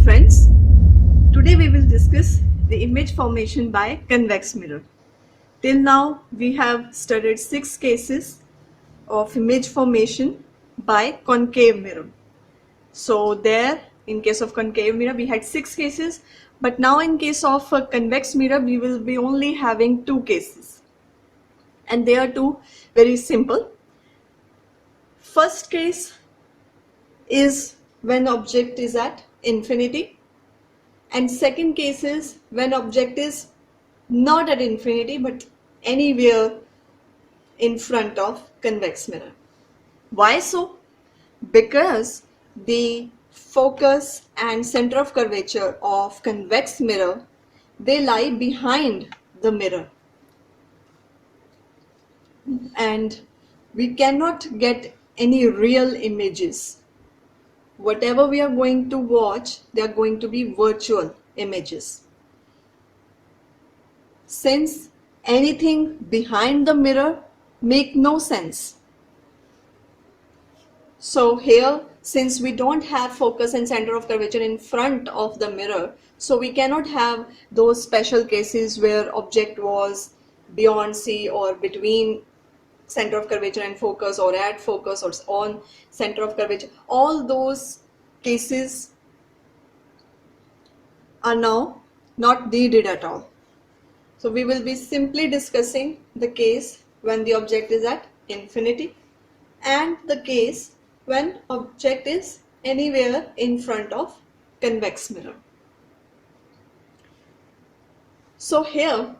friends. Today we will discuss the image formation by convex mirror. Till now we have studied 6 cases of image formation by concave mirror. So there, in case of concave mirror we had 6 cases, but now in case of a convex mirror we will be only having 2 cases, and they are two very simple. First case is when object is at infinity, and second case is when object is not at infinity but anywhere in front of convex mirror. Why so? Because the focus and center of curvature of convex mirror, they lie behind the mirror, and we cannot get any real images. Whatever we are going to watch, they are going to be virtual images. Since anything behind the mirror make no sense. So here, since we don't have focus and center of curvature in front of the mirror, so we cannot have those special cases where object was beyond C or between center of curvature and focus, or at focus, or on center of curvature. All those cases are now not needed at all. So we will be simply discussing the case when the object is at infinity and the case when object is anywhere in front of convex mirror. So here,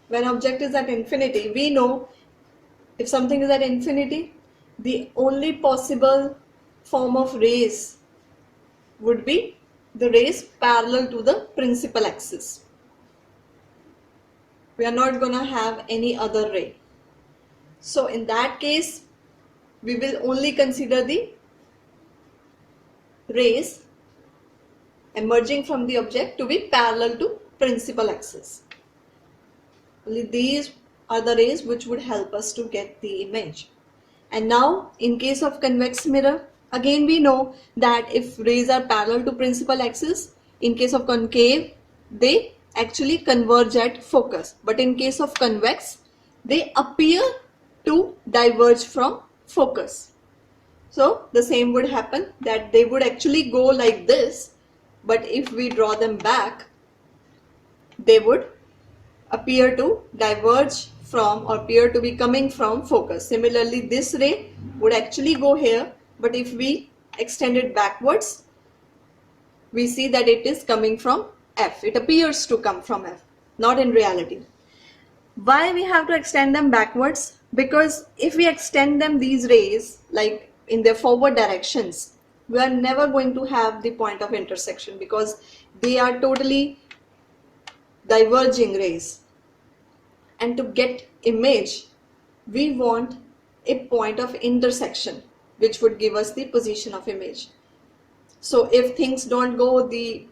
when object is at infinity, we know if something is at infinity, the only possible form of rays would be the rays parallel to the principal axis. We are not going to have any other ray. So in that case, we will only consider the rays emerging from the object to be parallel to principal axis. Only these are the rays which would help us to get the image. And now in case of convex mirror, again we know that if rays are parallel to principal axis, in case of concave they actually converge at focus, but in case of convex they appear to diverge from focus. So the same would happen, that they would actually go like this, but if we draw them back, they would appear to diverge from or appear to be coming from focus. Similarly, this ray would actually go here, but if we extend it backwards, we see that it is coming from F. It appears to come from F, not in reality. Why we have to extend them backwards? Because if we extend them, these rays, like in their forward directions, we are never going to have the point of intersection because they are totally diverging rays. And to get image, we want a point of intersection which would give us the position of image. So if things don't go the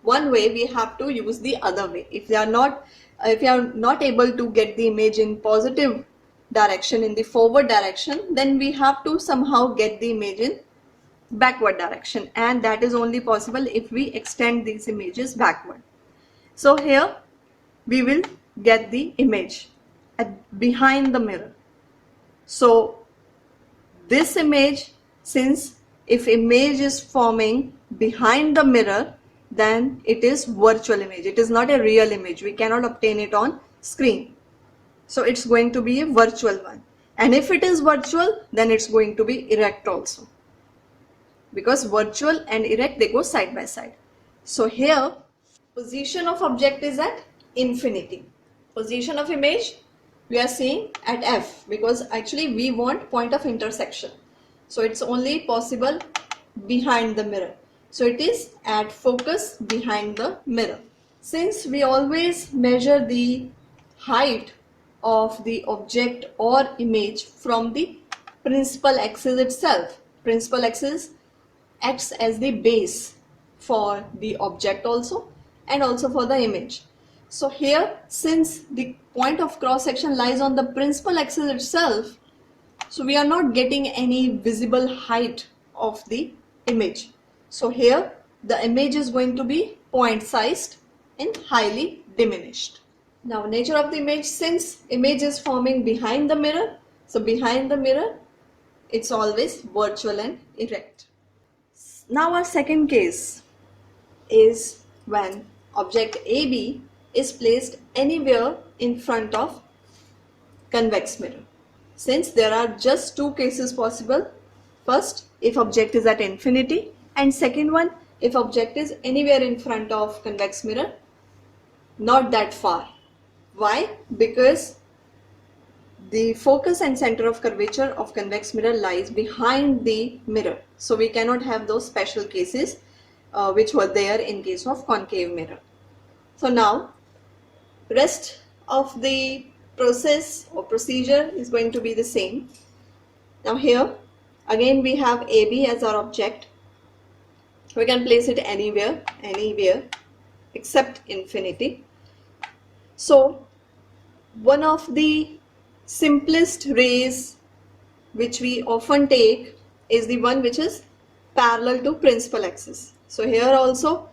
one way, we have to use the other way. If you are not able to get the image in positive direction, in the forward direction, then we have to somehow get the image in backward direction, and that is only possible if we extend these images backward. So here we will get the image behind the mirror. So this image, since if image is forming behind the mirror, then it is virtual image. It is not a real image. We cannot obtain it on screen. So it's going to be a virtual one. And if it is virtual, then it's going to be erect also, because virtual and erect, they go side by side. So here position of object is at infinity. Position of image we are seeing at F, because actually we want point of intersection. So it's only possible behind the mirror. So it is at focus behind the mirror. Since we always measure the height of the object or image from the principal axis itself, principal axis acts as the base for the object also and also for the image. So here, since the point of cross section lies on the principal axis itself, so we are not getting any visible height of the image. So here the image is going to be point sized and highly diminished. Now, nature of the image, since image is forming behind the mirror, so behind the mirror it's always virtual and erect. Now our second case is when object AB is placed anywhere in front of convex mirror. Since there are just two cases possible, first if object is at infinity, and second one if object is anywhere in front of convex mirror, not that far. Why? Because the focus and center of curvature of convex mirror lies behind the mirror. So we cannot have those special cases which were there in case of concave mirror. So now rest of the process or procedure is going to be the same. Now here again we have AB as our object. We can place it anywhere except infinity. So one of the simplest rays which we often take is the one which is parallel to principal axis. So here also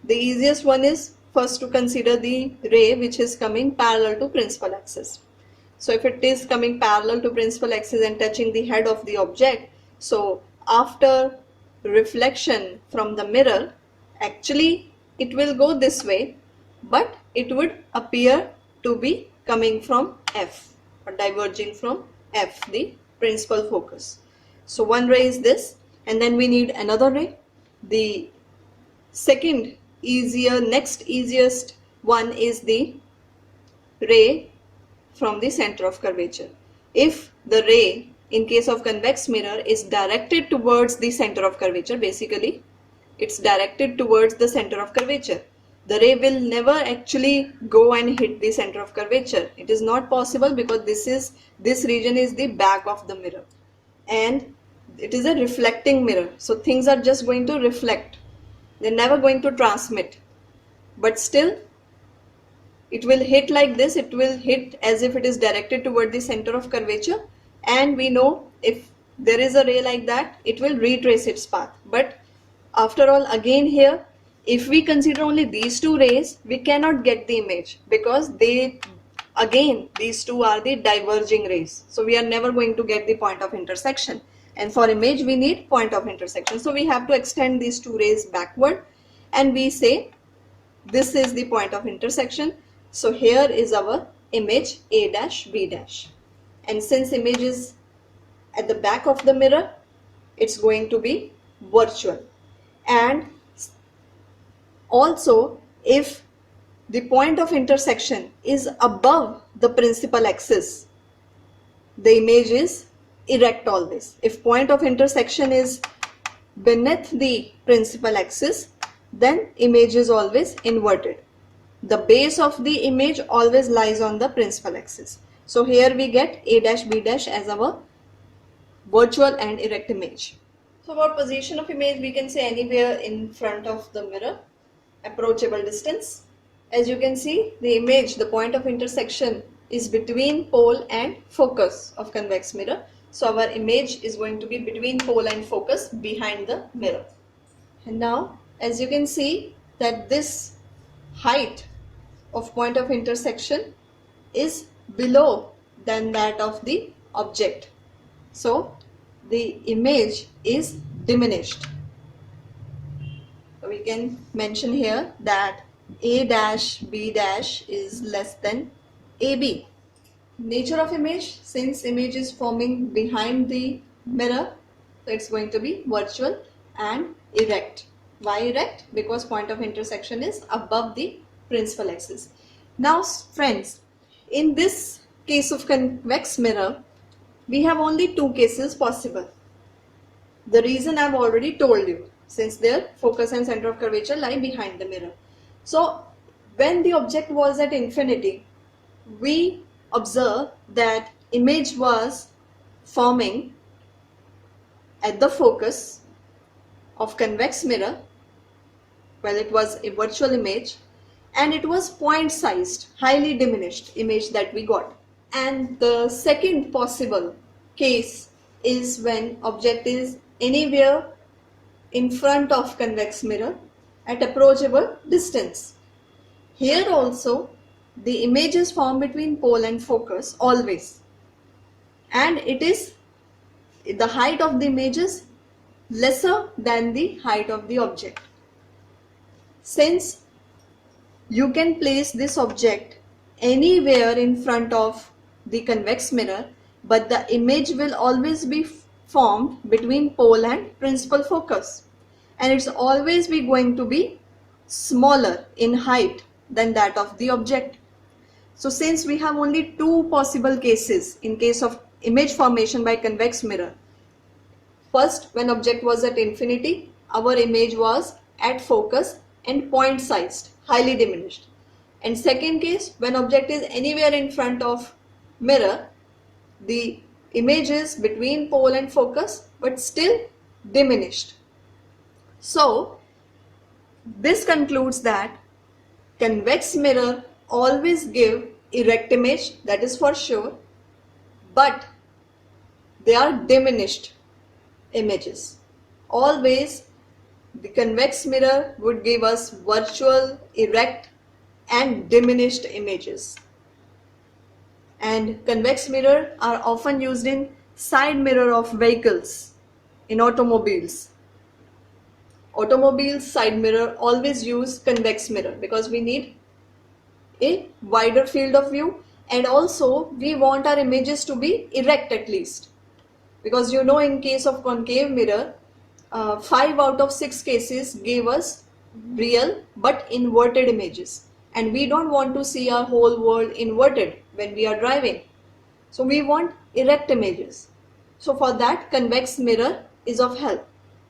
the easiest one is first to consider the ray which is coming parallel to principal axis. So if it is coming parallel to principal axis and touching the head of the object, so after reflection from the mirror, actually it will go this way, but it would appear to be coming from F or diverging from F, the principal focus. So one ray is this, and then we need another ray. The next easiest one is the ray from the center of curvature. If the ray in case of convex mirror is directed towards the center of curvature, basically it's directed towards the center of curvature, the ray will never actually go and hit the center of curvature. It is not possible because this region is the back of the mirror and it is a reflecting mirror. So things are just going to reflect. They're never going to transmit. But still it will hit like this. It will hit as if it is directed toward the center of curvature. And we know if there is a ray like that, it will retrace its path. But after all, again here, if we consider only these two rays, we cannot get the image because these two are the diverging rays. So we are never going to get the point of intersection. And for image, we need point of intersection. So we have to extend these two rays backward and we say this is the point of intersection. So here is our image A dash B dash. And since image is at the back of the mirror, it's going to be virtual. And also, if the point of intersection is above the principal axis, the image is erect always. If point of intersection is beneath the principal axis, then image is always inverted. The base of the image always lies on the principal axis. So here we get A dash B dash as our virtual and erect image. So about position of image, we can say anywhere in front of the mirror, approachable distance. As you can see, the image, the point of intersection is between pole and focus of convex mirror. So our image is going to be between pole and focus behind the mirror. And now, as you can see that this height of point of intersection is below than that of the object. So the image is diminished. So we can mention here that A dash B dash is less than AB. Nature of image, since image is forming behind the mirror, so it's going to be virtual and erect. Why erect? Because point of intersection is above the principal axis. Now friends, in this case of convex mirror, we have only two cases possible. The reason I've already told you, since their focus and center of curvature lie behind the mirror. So when the object was at infinity, we observe that image was forming at the focus of convex mirror. Well, it was a virtual image and it was point sized, highly diminished image that we got. And the second possible case is when object is anywhere in front of convex mirror at approachable distance. Here also the image is formed between pole and focus always, and it is the height of the image is lesser than the height of the object. Since you can place this object anywhere in front of the convex mirror, but the image will always be formed between pole and principal focus, and it's always be going to be smaller in height than that of the object. So since we have only two possible cases in case of image formation by convex mirror, first, when object was at infinity, our image was at focus and point sized, highly diminished. And second case, when object is anywhere in front of mirror, the image is between pole and focus but still diminished. So this concludes that convex mirror always give erect image, that is for sure, but they are diminished images. Always the convex mirror would give us virtual, erect and diminished images. And convex mirror are often used in side mirror of vehicles, in automobiles. Automobiles side mirror always use convex mirror because we need a wider field of view, and also we want our images to be erect at least, because you know in case of concave mirror 5 out of 6 cases gave us real but inverted images, and we don't want to see our whole world inverted when we are driving, so we want erect images. So for that convex mirror is of help,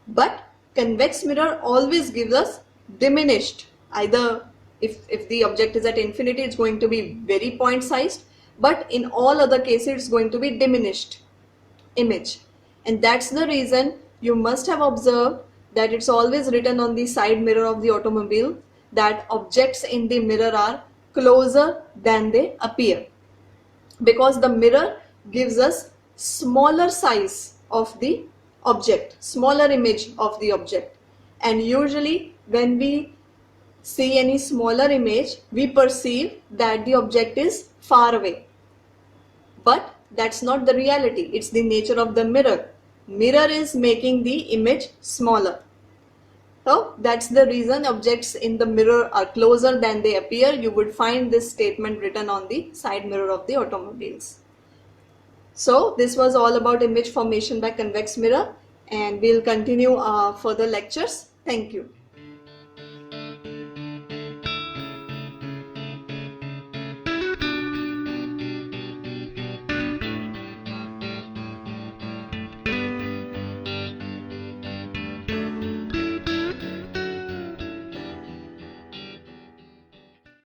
but convex mirror always gives us diminished, either if the object is at infinity it's going to be very point sized, but in all other cases it's going to be diminished image. And that's the reason you must have observed that it's always written on the side mirror of the automobile that objects in the mirror are closer than they appear, because the mirror gives us smaller size of the object, smaller image of the object, and usually when we see any smaller image we perceive that the object is far away, but that's not the reality. It's the nature of the mirror. Mirror is making the image smaller. So that's the reason objects in the mirror are closer than they appear. You would find this statement written on the side mirror of the automobiles. So this was all about image formation by convex mirror, and we'll continue further lectures. Thank you.